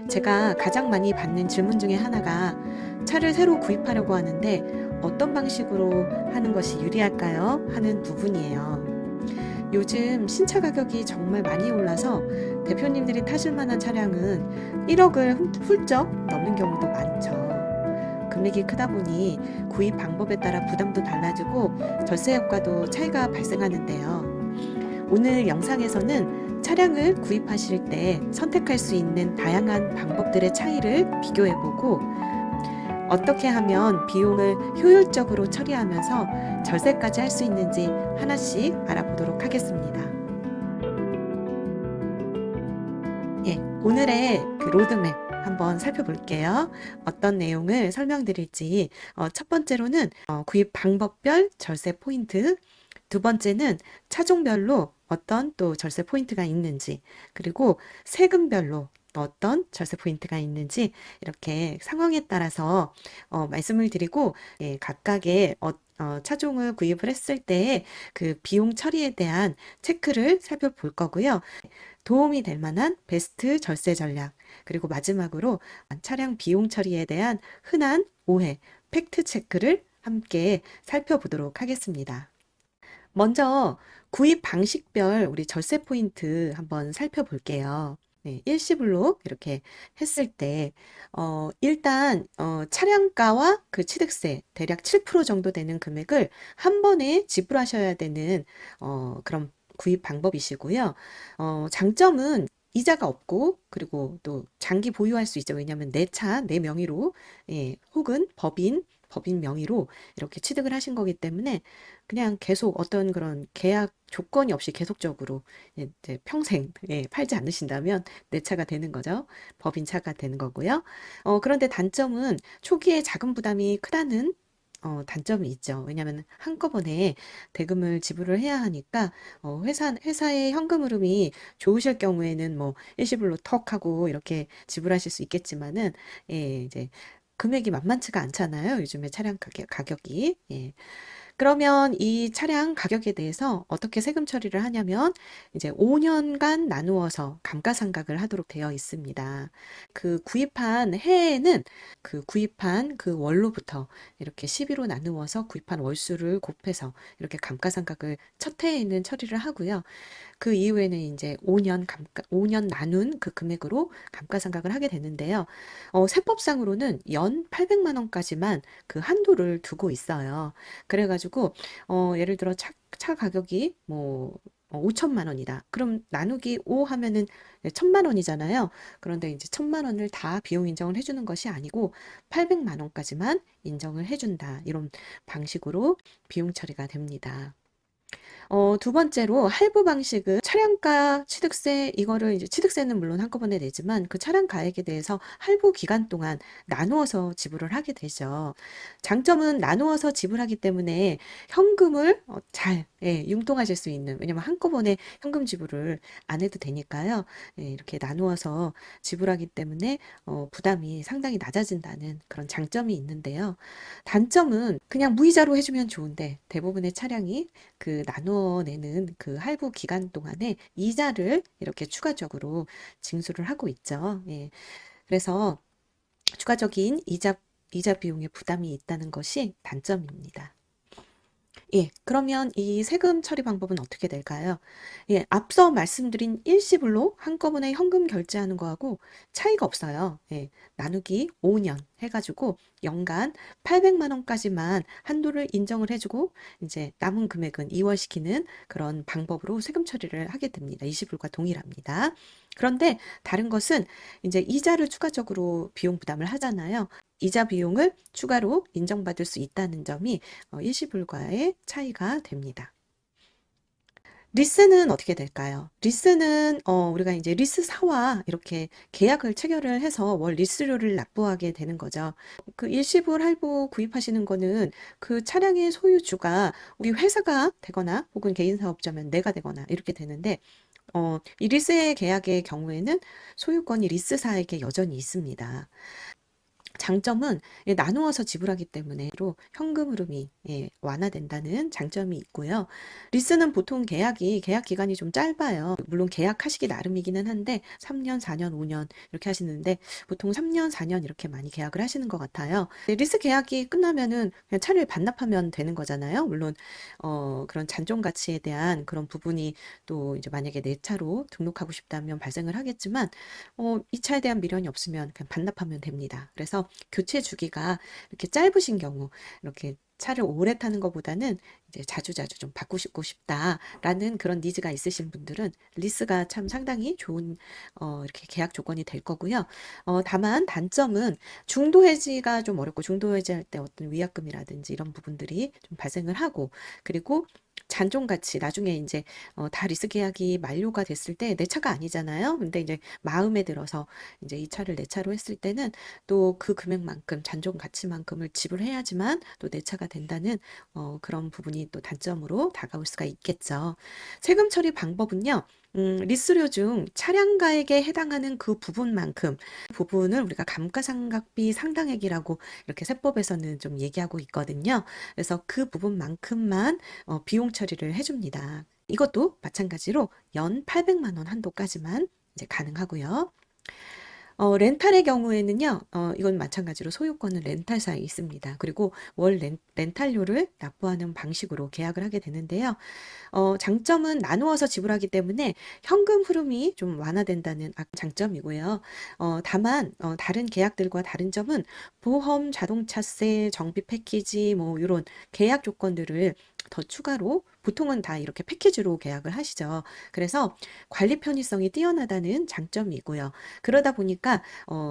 제가 가장 많이 받는 질문 중에 하나가 차를 새로 구입하려고 하는데 어떤 방식으로 하는 것이 유리할까요? 하는 부분이에요. 요즘 신차 가격이 정말 많이 올라서 대표님들이 타실 만한 차량은 1억을 훌쩍 넘는 경우도 많죠. 금액이 크다 보니 구입 방법에 따라 부담도 달라지고 절세 효과도 차이가 발생하는데요. 오늘 영상에서는 차량을 구입하실 때 선택할 수 있는 다양한 방법들의 차이를 비교해보고 어떻게 하면 비용을 효율적으로 처리하면서 절세까지 할 수 있는지 하나씩 알아보도록 하겠습니다. 예, 오늘의 그 로드맵 한번 살펴볼게요. 어떤 내용을 설명드릴지. 첫 번째로는 구입 방법별 절세 포인트, 두 번째는 차종별로 어떤 또 절세 포인트가 있는지, 그리고 세금별로 어떤 절세 포인트가 있는지 이렇게 상황에 따라서 말씀을 드리고, 예, 각각의 차종을 구입을 했을 때 그 비용 처리에 대한 체크를 살펴볼 거고요. 도움이 될 만한 베스트 절세 전략, 그리고 마지막으로 차량 비용 처리에 대한 흔한 오해, 팩트 체크를 함께 살펴보도록 하겠습니다. 먼저 구입 방식별 우리 절세 포인트 한번 살펴볼게요. 네, 일시불로 이렇게 했을 때 일단 차량가와 그 취득세 대략 7% 정도 되는 금액을 한 번에 지불하셔야 되는 그런 구입 방법이시고요. 장점은 이자가 없고, 그리고 또 장기 보유할 수 있죠. 왜냐하면 내 차, 내 명의로, 예, 혹은 법인 명의로 이렇게 취득을 하신 거기 때문에 그냥 계속 어떤 그런 계약 조건이 없이 계속적으로 이제 평생, 예, 팔지 않으신다면 내 차가 되는 거죠. 법인 차가 되는 거고요. 그런데 단점은 초기에 자금 부담이 크다는 단점이 있죠. 왜냐하면 한꺼번에 대금을 지불을 해야 하니까 회사의 현금 흐름이 좋으실 경우에는 뭐 일시불로 턱 하고 이렇게 지불하실 수 있겠지만은, 예, 이제 금액이 만만치가 않잖아요. 요즘에 차량 가격이. 예. 그러면 이 차량 가격에 대해서 어떻게 세금 처리를 하냐면 이제 5년간 나누어서 감가상각을 하도록 되어 있습니다. 그 구입한 해에는 그 구입한 그 월로부터 이렇게 12로 나누어서 구입한 월수를 곱해서 이렇게 감가상각을 첫 해에는 처리를 하고요. 그 이후에는 이제 5년 나눈 그 금액으로 감가상각을 하게 되는데요. 세법상으로는 연 800만 원까지만 그 한도를 두고 있어요. 그래가지고 예를 들어 차 가격이 뭐 5천만 원이다. 그럼 나누기 5 하면은 1,000만 원이잖아요. 그런데 이제 1,000만 원을 다 비용 인정을 해주는 것이 아니고 800만 원까지만 인정을 해준다. 이런 방식으로 비용 처리가 됩니다. 두 번째로 할부 방식은 차량가 취득세, 이거를 이제 취득세는 물론 한꺼번에 내지만 그 차량 가액에 대해서 할부 기간 동안 나누어서 지불을 하게 되죠. 장점은 나누어서 지불하기 때문에 현금을 잘, 예, 융통하실 수 있는, 왜냐면 한꺼번에 현금 지불을 안 해도 되니까요. 예, 이렇게 나누어서 지불하기 때문에 부담이 상당히 낮아진다는 그런 장점이 있는데요. 단점은 그냥 무이자로 해주면 좋은데 대부분의 차량이 그 나누어내는 그 할부 기간 동안에 이자를 이렇게 추가적으로 징수를 하고 있죠. 예. 그래서 추가적인 이자 비용의 부담이 있다는 것이 단점입니다. 예, 그러면 이 세금 처리 방법은 어떻게 될까요? 예, 앞서 말씀드린 일시불로 한꺼번에 현금 결제하는 거하고 차이가 없어요. 예, 나누기 5년 해가지고 연간 800만 원까지만 한도를 인정을 해주고 이제 남은 금액은 이월시키는 그런 방법으로 세금 처리를 하게 됩니다. 일시불과 동일합니다. 그런데 다른 것은 이제 이자를 추가적으로 비용 부담을 하잖아요. 이자 비용을 추가로 인정받을 수 있다는 점이 일시불과의 차이가 됩니다. 리스는 어떻게 될까요? 리스는 우리가 이제 리스사와 이렇게 계약을 체결을 해서 월 리스료를 납부하게 되는 거죠. 그 일시불 할부 구입하시는 거는 그 차량의 소유주가 우리 회사가 되거나 혹은 개인 사업자면 내가 되거나 이렇게 되는데, 이 리스 계약의 경우에는 소유권이 리스사에게 여전히 있습니다. 장점은 나누어서 지불하기 때문에 현금 흐름이 완화된다는 장점이 있고요. 리스는 보통 계약 기간이 좀 짧아요. 물론 계약하시기 나름이기는 한데 3년, 4년, 5년 이렇게 하시는데 보통 3년, 4년 이렇게 많이 계약을 하시는 것 같아요. 리스 계약이 끝나면은 그냥 차를 반납하면 되는 거잖아요. 물론 그런 잔존 가치에 대한 그런 부분이 또 이제 만약에 내 차로 등록하고 싶다면 발생을 하겠지만 이 차에 대한 미련이 없으면 그냥 반납하면 됩니다. 그래서 교체 주기가 이렇게 짧으신 경우 이렇게 차를 오래 타는 것보다는 이제 자주자주 좀 바꾸고 싶다라는 그런 니즈가 있으신 분들은 리스가 참 상당히 좋은 이렇게 계약 조건이 될 거고요. 다만 단점은 중도 해지가 좀 어렵고 중도 해지할 때 어떤 위약금이라든지 이런 부분들이 좀 발생을 하고 그리고 잔존 가치 나중에 이제 다 리스 계약이 만료가 됐을 때 내 차가 아니잖아요. 근데 이제 마음에 들어서 이제 이 차를 내 차로 했을 때는 또 그 금액만큼 잔존 가치만큼을 지불해야지만 또 내 차가 된다는 그런 부분이 또 단점으로 다가올 수가 있겠죠. 세금 처리 방법은요. 리스료 중 차량가액에 해당하는 그 부분을 우리가 감가상각비 상당액이라고 이렇게 세법에서는 좀 얘기하고 있거든요. 그래서 그 부분만큼만 비용 처리를 해줍니다. 이것도 마찬가지로 연 800만 원 한도까지만 이제 가능하고요. 렌탈의 경우에는요, 이건 마찬가지로 소유권은 렌탈사에 있습니다. 그리고 월 렌탈료를 납부하는 방식으로 계약을 하게 되는데요. 장점은 나누어서 지불하기 때문에 현금 흐름이 좀 완화된다는 장점이고요. 다만, 다른 계약들과 다른 점은 보험, 자동차세, 정비 패키지, 뭐, 이런 계약 조건들을 더 추가로 보통은 다 이렇게 패키지로 계약을 하시죠. 그래서 관리 편의성이 뛰어나다는 장점이고요. 그러다 보니까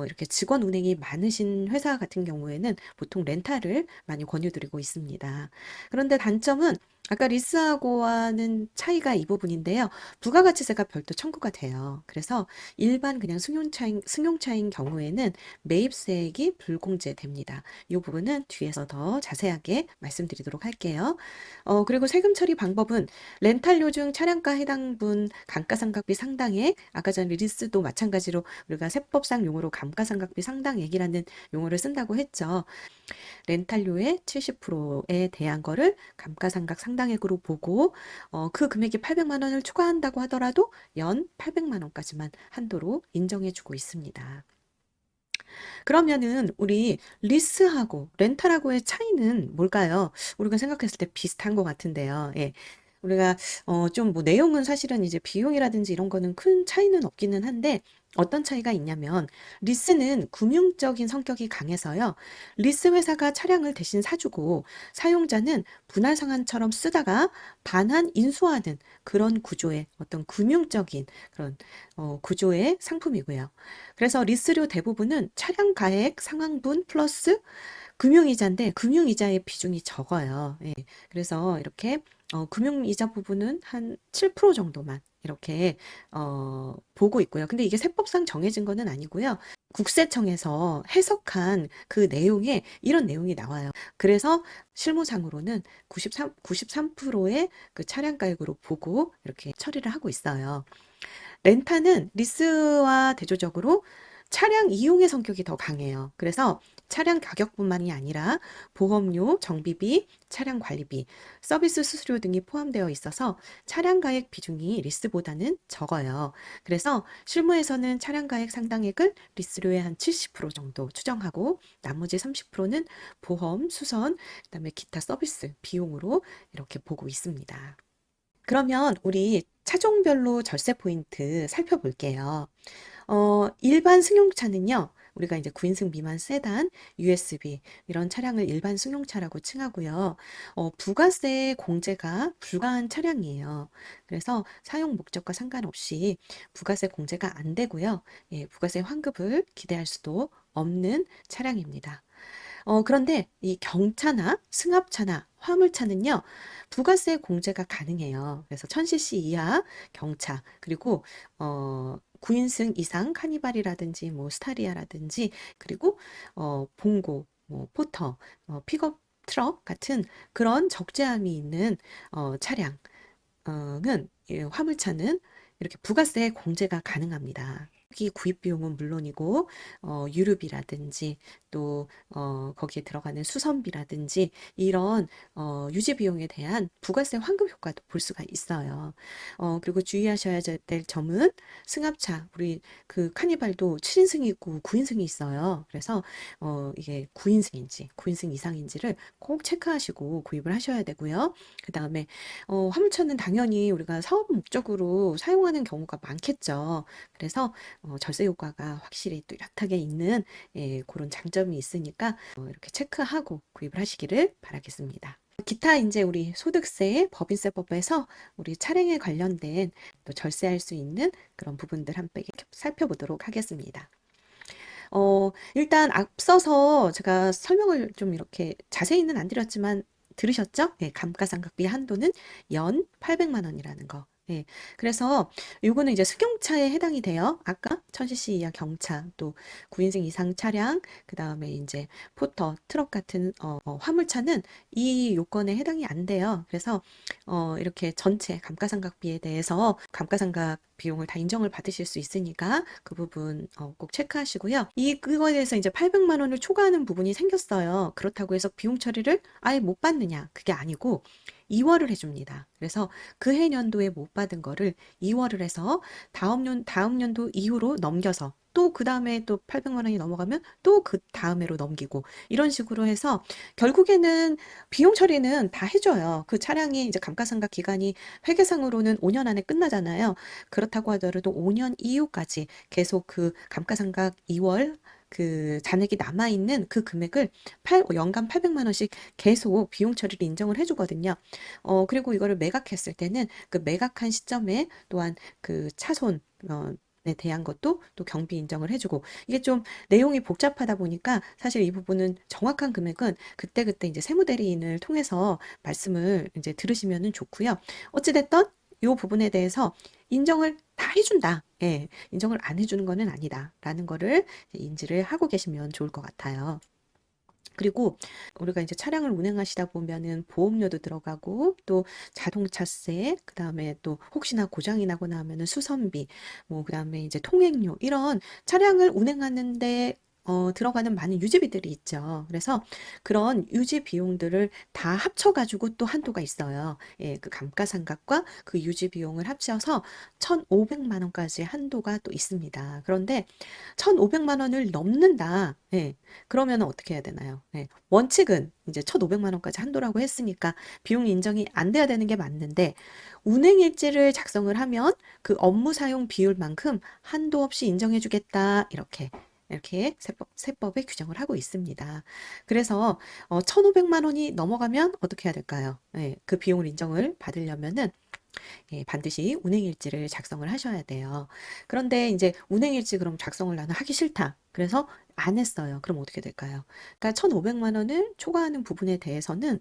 이렇게 직원 운행이 많으신 회사 같은 경우에는 보통 렌탈을 많이 권유드리고 있습니다. 그런데 단점은 아까 리스하고와는 차이가 이 부분인데요. 부가가치세가 별도 청구가 돼요. 그래서 일반 그냥 승용차인 경우에는 매입세액이 불공제됩니다. 이 부분은 뒤에서 더 자세하게 말씀드리도록 할게요. 그리고 세금 처리 방법은 렌탈료 중 차량가 해당분 감가상각비 상당액, 아까 전에 리스도 마찬가지로 우리가 세법상 용어로 감가상각비 상당액이라는 용어를 쓴다고 했죠. 렌탈료의 70%에 대한 거를 감가상각 상당액으로 보고 그 금액이 800만 원을 추가한다고 하더라도 연 800만 원까지만 한도로 인정해주고 있습니다. 그러면은 우리 리스하고 렌탈하고의 차이는 뭘까요? 우리가 생각했을 때 비슷한 것 같은데요. 예. 우리가 좀 뭐 내용은 사실은 이제 비용이라든지 이런 거는 큰 차이는 없기는 한데 어떤 차이가 있냐면 리스는 금융적인 성격이 강해서요. 리스 회사가 차량을 대신 사주고 사용자는 분할 상환처럼 쓰다가 반환 인수하는 그런 구조의 어떤 금융적인 그런 구조의 상품이고요. 그래서 리스료 대부분은 차량 가액 상환분 플러스 금융이자인데 금융이자의 비중이 적어요. 예. 그래서 이렇게 금융이자 부분은 한 7% 정도만 이렇게 보고 있고요. 근데 이게 세법상 정해진 거는 아니고요. 국세청에서 해석한 그 내용에 이런 내용이 나와요. 그래서 실무상으로는 93%의 그 차량 가액으로 보고 이렇게 처리를 하고 있어요. 렌타는 리스와 대조적으로 차량 이용의 성격이 더 강해요. 그래서 차량 가격뿐만이 아니라 보험료, 정비비, 차량 관리비, 서비스 수수료 등이 포함되어 있어서 차량 가액 비중이 리스보다는 적어요. 그래서 실무에서는 차량 가액 상당액을 리스료의 한 70% 정도 추정하고 나머지 30%는 보험, 수선, 그다음에 기타 서비스 비용으로 이렇게 보고 있습니다. 그러면 우리 차종별로 절세 포인트 살펴볼게요. 일반 승용차는요, 우리가 이제 9인승 미만 세단, USB 이런 차량을 일반 승용차라고 칭하고요. 부가세 공제가 불가한 차량이에요. 그래서 사용 목적과 상관없이 부가세 공제가 안 되고요. 예, 부가세 환급을 기대할 수도 없는 차량입니다. 그런데 이 경차나 승합차나 화물차는요, 부가세 공제가 가능해요. 그래서 1000cc 이하 경차, 그리고 9인승 이상 카니발이라든지 뭐 스타리아라든지 그리고 봉고, 뭐 포터, 픽업 트럭 같은 그런 적재함이 있는 차량은 화물차는 이렇게 부가세 공제가 가능합니다. 이 구입 비용은 물론이고 유류비라든지 또 거기에 들어가는 수선비라든지 이런 유지 비용에 대한 부가세 환급 효과도 볼 수가 있어요. 그리고 주의하셔야 될 점은 승합차 우리 그 카니발도 7인승이 있고 9인승이 있어요. 그래서 이게 9인승 이상인지를 꼭 체크하시고 구입을 하셔야 되고요. 그다음에 화물차는 당연히 우리가 사업 목적으로 사용하는 경우가 많겠죠. 그래서 절세 효과가 확실히 뚜렷하게 있는 그런 장점이 있으니까 이렇게 체크하고 구입을 하시기를 바라겠습니다. 기타 이제 우리 소득세, 법인세법에서 우리 차량에 관련된 또 절세할 수 있는 그런 부분들 함께 살펴보도록 하겠습니다. 일단 앞서서 제가 설명을 좀 이렇게 자세히는 안 드렸지만 들으셨죠? 네, 감가상각비 한도는 연 800만 원이라는 거. 네, 그래서 요거는 이제 승용차에 해당이 돼요. 아까 1000cc 이하 경차, 또 9인승 이상 차량, 그 다음에 이제 포터, 트럭 같은 화물차는 이 요건에 해당이 안 돼요. 그래서 이렇게 전체 감가상각비에 대해서 감가상각 비용을 다 인정을 받으실 수 있으니까 그 부분 꼭 체크하시고요. 그거에 대해서 이제 800만 원을 초과하는 부분이 생겼어요. 그렇다고 해서 비용 처리를 아예 못 받느냐? 그게 아니고 2월을 해줍니다. 그래서 그 해년도에 못 받은 거를 2월을 해서 다음 연도 이후로 넘겨서 또 그 다음에 또 800만 원이 넘어가면 또 그 다음해로 넘기고 이런 식으로 해서 결국에는 비용 처리는 다 해줘요. 그 차량이 이제 감가상각 기간이 회계상으로는 5년 안에 끝나잖아요. 그렇다고 하더라도 5년 이후까지 계속 그 감가상각 2월 그 잔액이 남아있는 그 금액을 연간 800만 원씩 계속 비용 처리를 인정을 해주거든요. 그리고 이거를 매각했을 때는 그 매각한 시점에 또한 그 차손 에 대한 것도 또 경비 인정을 해주고 이게 좀 내용이 복잡하다 보니까 사실 이 부분은 정확한 금액은 그때그때 이제 세무대리인을 통해서 말씀을 이제 들으시면은 좋고요. 어찌됐든 이 부분에 대해서 인정을 다 해준다. 예, 인정을 안 해주는 거는 아니다라는 거를 인지를 하고 계시면 좋을 것 같아요. 그리고 우리가 이제 차량을 운행하시다 보면은 보험료도 들어가고 또 자동차세, 그다음에 또 혹시나 고장이 나거나 하면은 수선비, 뭐 그다음에 이제 통행료 이런 차량을 운행하는데 들어가는 많은 유지비들이 있죠. 그래서 그런 유지 비용들을 다 합쳐가지고 또 한도가 있어요. 예, 그 감가상각과 그 유지 비용을 합쳐서 1,500만 원까지 한도가 또 있습니다. 그런데 1,500만 원을 넘는다. 예, 그러면 어떻게 해야 되나요? 예, 원칙은 이제 1,500만 원까지 한도라고 했으니까 비용 인정이 안 돼야 되는 게 맞는데 운행일지를 작성을 하면 그 업무 사용 비율만큼 한도 없이 인정해주겠다. 이렇게 세법에 규정을 하고 있습니다. 그래서 1,500만 원이 넘어가면 어떻게 해야 될까요? 예, 그 비용을 인정을 받으려면은 예, 반드시 운행일지를 작성을 하셔야 돼요. 그런데 이제 운행일지 그럼 작성을 나는 하기 싫다. 그래서 안 했어요. 그럼 어떻게 될까요? 그러니까 1,500만 원을 초과하는 부분에 대해서는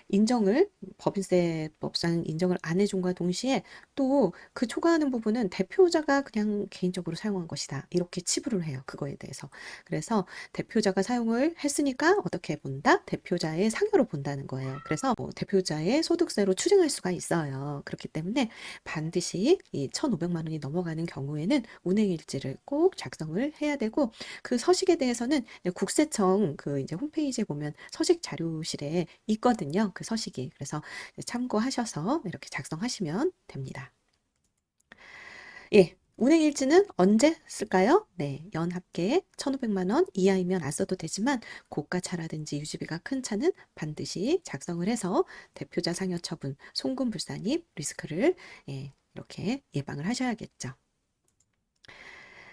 인정을 법인세법상 인정을 안 해준과 동시에 또 그 초과하는 부분은 대표자가 그냥 개인적으로 사용한 것이다. 이렇게 치부를 해요. 그거에 대해서. 그래서 대표자가 사용을 했으니까 어떻게 본다? 대표자의 상여로 본다는 거예요. 그래서 대표자의 소득세로 추징할 수가 있어요. 그렇기 때문에 반드시 이 1,500만 원이 넘어가는 경우에는 운행일지를 꼭 작성을 해야 되고 그 서식에 대해서는 국세청 그 이제 홈페이지에 보면 서식 자료실에 있거든요. 그 서식이. 그래서 참고하셔서 이렇게 작성하시면 됩니다. 예. 운행일지는 언제 쓸까요? 네, 연합계 1,500만 원 이하이면 안 써도 되지만 고가차라든지 유지비가 큰 차는 반드시 작성을 해서 대표자 상여 처분, 송금 불산입 리스크를 이렇게 예방을 하셔야겠죠.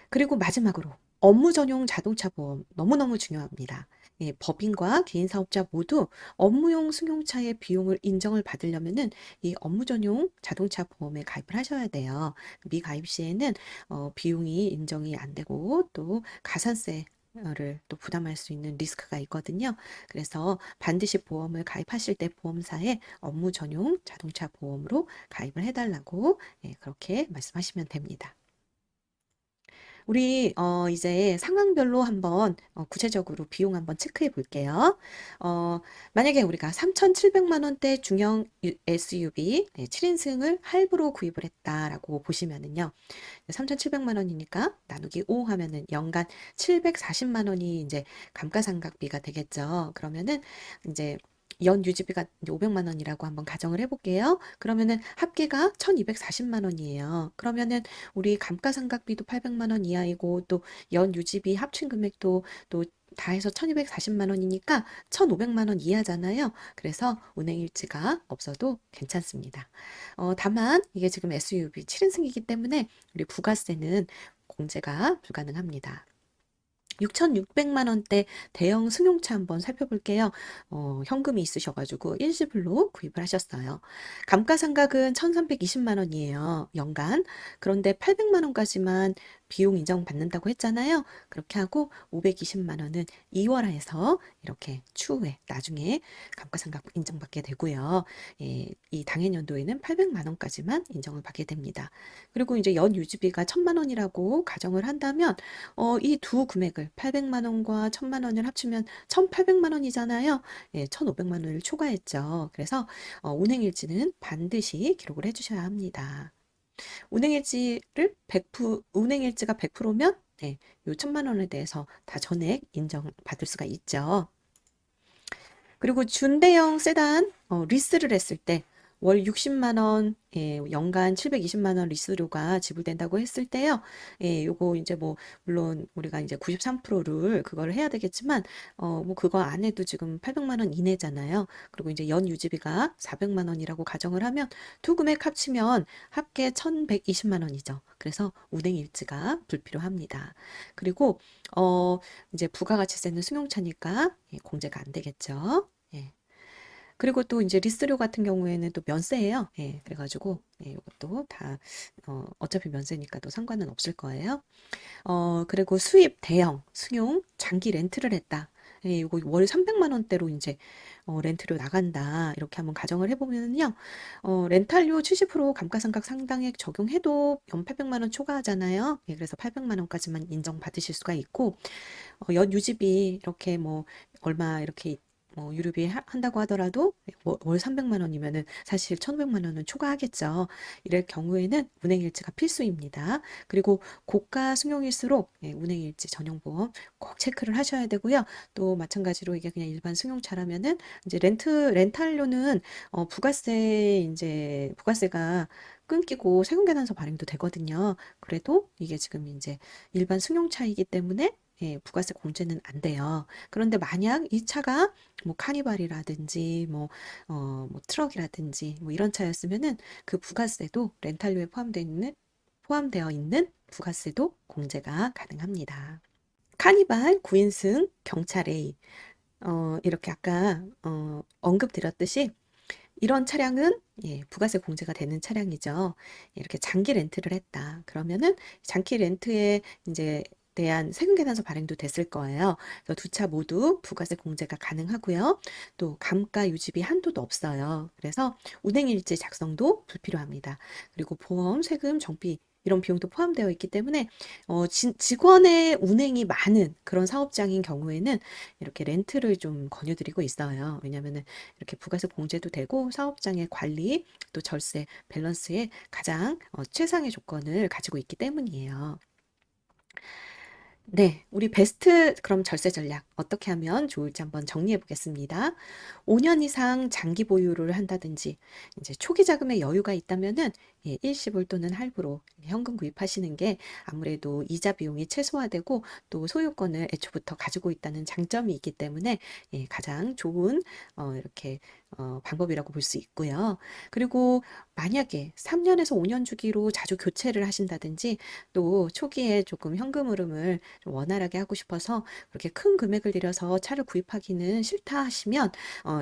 그리고 마지막으로 업무 전용 자동차 보험 너무너무 중요합니다. 예, 법인과 개인 사업자 모두 업무용 승용차의 비용을 인정을 받으려면은 이 업무 전용 자동차 보험에 가입을 하셔야 돼요. 미가입 시에는 비용이 인정이 안 되고 또 가산세를 또 부담할 수 있는 리스크가 있거든요. 그래서 반드시 보험을 가입하실 때 보험사에 업무 전용 자동차 보험으로 가입을 해달라고 그렇게 말씀하시면 됩니다. 우리 이제 상황별로 한번 구체적으로 비용 한번 체크해 볼게요. 어, 만약에 우리가 3,700만 원대 중형 SUV 7인승을 할부로 구입을 했다라고 보시면은요. 3,700만 원이니까 나누기 5 하면은 연간 740만 원이 이제 감가상각비가 되겠죠. 그러면은 이제 연 유지비가 이제 500만 원이라고 한번 가정을 해볼게요. 그러면은 합계가 1,240만 원이에요. 그러면은 우리 감가상각비도 800만 원 이하이고 또 연 유지비 합친 금액도 또 다 해서 1,240만 원이니까 1,500만 원 이하잖아요. 그래서 운행일지가 없어도 괜찮습니다. 다만 이게 지금 SUV 7인승이기 때문에 우리 부가세는 공제가 불가능합니다. 6,600만 원대 대형 승용차 한번 살펴볼게요. 현금이 있으셔가지고 일시불로 구입을 하셨어요. 감가상각은 1,320만 원이에요. 연간. 그런데 800만 원까지만 비용 인정받는다고 했잖아요. 그렇게 하고 520만 원은 2월화해서 이렇게 추후에 나중에 감가상각 인정받게 되고요. 예, 이 당해년도에는 800만 원까지만 인정을 받게 됩니다. 그리고 이제 연 유지비가 1,000만 원이라고 가정을 한다면 이 두 금액을 800만 원과 1,000만 원을 합치면 1,800만 원이잖아요. 예, 1,500만 원을 초과했죠. 그래서 운행일지는 반드시 기록을 해주셔야 합니다. 운행일지를 100%, 운행일지가 100%면 네, 요 1,000만 원에 대해서 다 전액 인정받을 수가 있죠. 그리고 준대형 세단 리스를 했을 때 월 60만 원, 예, 연간 720만 원 리스료가 지불된다고 했을 때요. 예, 요거 이제 뭐 물론 우리가 이제 93%를 그거를 해야 되겠지만 뭐 그거 안 해도 지금 800만 원 이내잖아요. 그리고 이제 연 유지비가 400만 원이라고 가정을 하면 두 금액 합치면 합계 1,120만 원이죠. 그래서 운행 일지가 불필요합니다. 그리고 이제 부가가치세는 승용차니까 예, 공제가 안 되겠죠. 예. 그리고 또 이제 리스료 같은 경우에는 또 면세예요. 예, 그래가지고 예, 이것도 다 어차피 면세니까 또 상관은 없을 거예요. 그리고 수입 대형 승용 장기 렌트를 했다. 예, 이거 월 300만 원대로 이제 렌트료 나간다. 이렇게 한번 가정을 해보면요. 렌탈료 70% 감가상각 상당액 적용해도 연 800만 원 초과하잖아요. 예, 그래서 800만 원까지만 인정받으실 수가 있고 연 유지비 이렇게 뭐 얼마 이렇게 유류비 한다고 하더라도 월 300만 원이면은 사실 1,500만 원은 초과하겠죠. 이럴 경우에는 운행일지가 필수입니다. 그리고 고가 승용일수록 예, 운행일지 전용보험 꼭 체크를 하셔야 되고요. 또 마찬가지로 이게 그냥 일반 승용차라면은 이제 렌탈료는 부가세가 끊기고 세금계산서 발행도 되거든요. 그래도 이게 지금 이제 일반 승용차이기 때문에 예, 부가세 공제는 안 돼요. 그런데 만약 이 차가 뭐 카니발이라든지 뭐 트럭이라든지 뭐 이런 차였으면은 그 부가세도 렌탈료에 포함되어 있는 부가세도 공제가 가능합니다. 카니발 9인승 경차 레이 이렇게 아까 언급드렸듯이 이런 차량은 예, 부가세 공제가 되는 차량이죠. 이렇게 장기 렌트를 했다. 그러면은 장기 렌트에 이제 대한 세금계산서 발행도 됐을 거예요. 그래서 두 차 모두 부가세 공제가 가능하고요. 또 감가 유지비 한도도 없어요. 그래서 운행일지 작성도 불필요합니다. 그리고 보험, 세금, 정비 이런 비용도 포함되어 있기 때문에 직원의 운행이 많은 그런 사업장인 경우에는 이렇게 렌트를 좀 권유드리고 있어요. 왜냐하면은 이렇게 부가세 공제도 되고 사업장의 관리 또 절세 밸런스에 가장 최상의 조건을 가지고 있기 때문이에요. 네, 우리 베스트 그럼 절세 전략 어떻게 하면 좋을지 한번 정리해 보겠습니다. 5년 이상 장기 보유를 한다든지 이제 초기 자금에 여유가 있다면은 예, 일시불 또는 할부로 현금 구입하시는 게 아무래도 이자 비용이 최소화되고 또 소유권을 애초부터 가지고 있다는 장점이 있기 때문에 예, 가장 좋은 이렇게 방법이라고 볼 수 있고요. 그리고 만약에 3년에서 5년 주기로 자주 교체를 하신다든지 또 초기에 조금 현금 흐름을 좀 원활하게 하고 싶어서 그렇게 큰 금액을 들여서 차를 구입하기는 싫다 하시면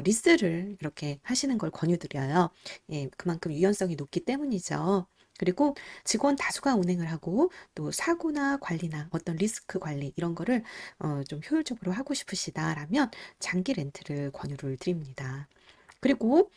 리스를 이렇게 하시는 걸 권유드려요. 예, 그만큼 유연성이 높기 때문이죠. 그리고 직원 다수가 운행을 하고 또 사고나 관리나 어떤 리스크 관리 이런 거를 좀 효율적으로 하고 싶으시다라면 장기 렌트를 권유를 드립니다. 그리고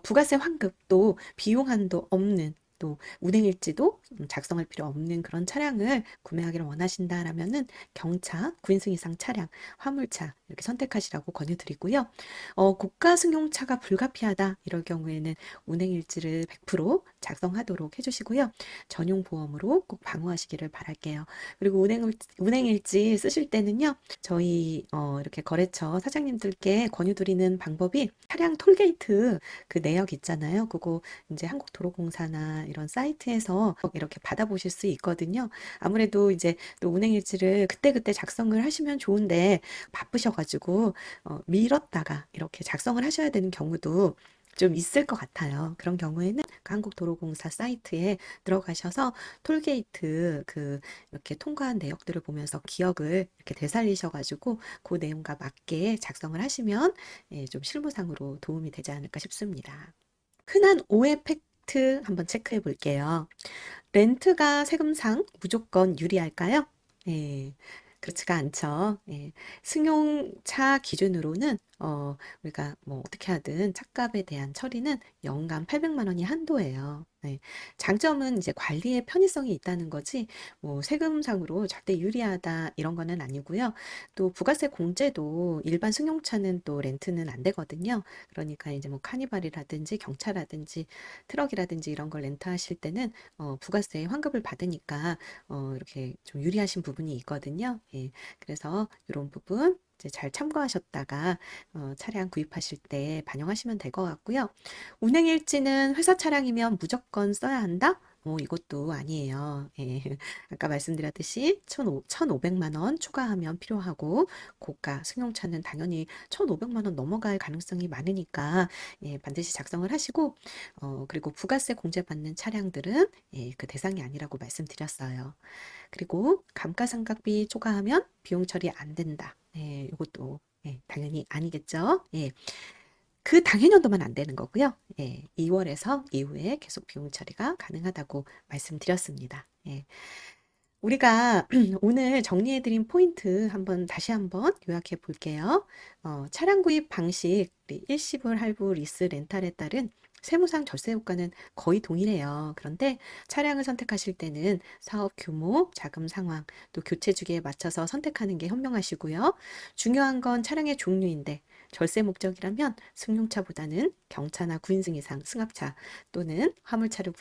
부가세 환급도 비용 한도 없는 또 운행일지도 작성할 필요 없는 그런 차량을 구매하기를 원하신다라면은 경차, 9인승 이상 차량, 화물차 이렇게 선택하시라고 권유드리고요. 고가 승용차가 불가피하다 이럴 경우에는 운행일지를 100% 작성하도록 해주시고요. 전용 보험으로 꼭 방어하시기를 바랄게요. 그리고 운행일지 쓰실 때는요, 저희 이렇게 거래처 사장님들께 권유드리는 방법이 차량 톨게이트 그 내역 있잖아요. 그거 이제 한국도로공사나 이런 사이트에서 이렇게 받아보실 수 있거든요. 아무래도 이제 또 운행일지를 그때그때 작성을 하시면 좋은데 바쁘셔가지고 미뤘다가 이렇게 작성을 하셔야 되는 경우도 좀 있을 것 같아요. 그런 경우에는 그 한국도로공사 사이트에 들어가셔서 톨게이트 그 이렇게 통과한 내역들을 보면서 기억을 이렇게 되살리셔가지고 그 내용과 맞게 작성을 하시면 좀 실무상으로 도움이 되지 않을까 싶습니다. 흔한 오해 팩트 한번 체크해 볼게요. 렌트가 세금상 무조건 유리할까요? 예, 그렇지가 않죠. 예, 승용차 기준으로는 우리가 뭐 어떻게 하든 차값에 대한 처리는 연간 800만 원이 한도예요. 네. 장점은 이제 관리의 편의성이 있다는 거지, 뭐 세금상으로 절대 유리하다 이런 거는 아니고요. 또 부가세 공제도 일반 승용차는 또 렌트는 안 되거든요. 그러니까 이제 뭐 카니발이라든지 경차라든지 트럭이라든지 이런 걸 렌트하실 때는 부가세 환급을 받으니까 이렇게 좀 유리하신 부분이 있거든요. 예. 그래서 이런 부분 이제 잘 참고하셨다가 차량 구입하실 때 반영하시면 될 것 같고요. 운행일지는 회사 차량이면 무조건 써야 한다? 이것도 아니에요. 예. 아까 말씀드렸듯이 1,500만 원 추가하면 필요하고, 고가 승용차는 당연히 1,500만 원 넘어갈 가능성이 많으니까 예, 반드시 작성을 하시고, 그리고 부가세 공제받는 차량들은 예, 그 대상이 아니라고 말씀드렸어요. 그리고 감가상각비 초과하면 비용 처리 안 된다. 예, 이것도 예, 당연히 아니겠죠. 예. 그 당해년도만 안 되는 거고요. 예, 2월에서 이후에 계속 비용 처리가 가능하다고 말씀드렸습니다. 예. 우리가 오늘 정리해드린 포인트 다시 한번 요약해 볼게요. 차량 구입 방식, 일시불, 할부, 리스, 렌탈에 따른 세무상 절세 효과는 거의 동일해요. 그런데 차량을 선택하실 때는 사업 규모, 자금 상황, 또 교체 주기에 맞춰서 선택하는 게 현명하시고요. 중요한 건 차량의 종류인데, 절세 목적이라면 승용차보다는 경차나 9인승 이상 승합차 또는 화물차를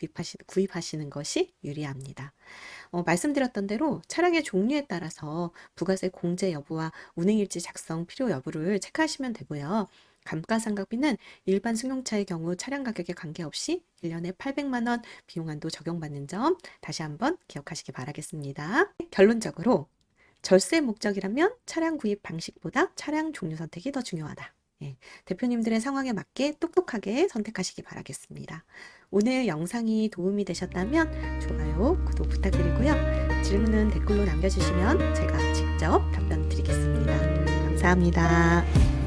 구입하시는 것이 유리합니다. 말씀드렸던 대로 차량의 종류에 따라서 부가세 공제 여부와 운행일지 작성 필요 여부를 체크하시면 되고요. 감가상각비는 일반 승용차의 경우 차량 가격에 관계없이 1년에 800만 원 비용한도 적용받는 점 다시 한번 기억하시기 바라겠습니다. 결론적으로 절세 목적이라면 차량 구입 방식보다 차량 종류 선택이 더 중요하다. 예, 대표님들의 상황에 맞게 똑똑하게 선택하시기 바라겠습니다. 오늘 영상이 도움이 되셨다면 좋아요, 구독 부탁드리고요. 질문은 댓글로 남겨주시면 제가 직접 답변 드리겠습니다. 감사합니다.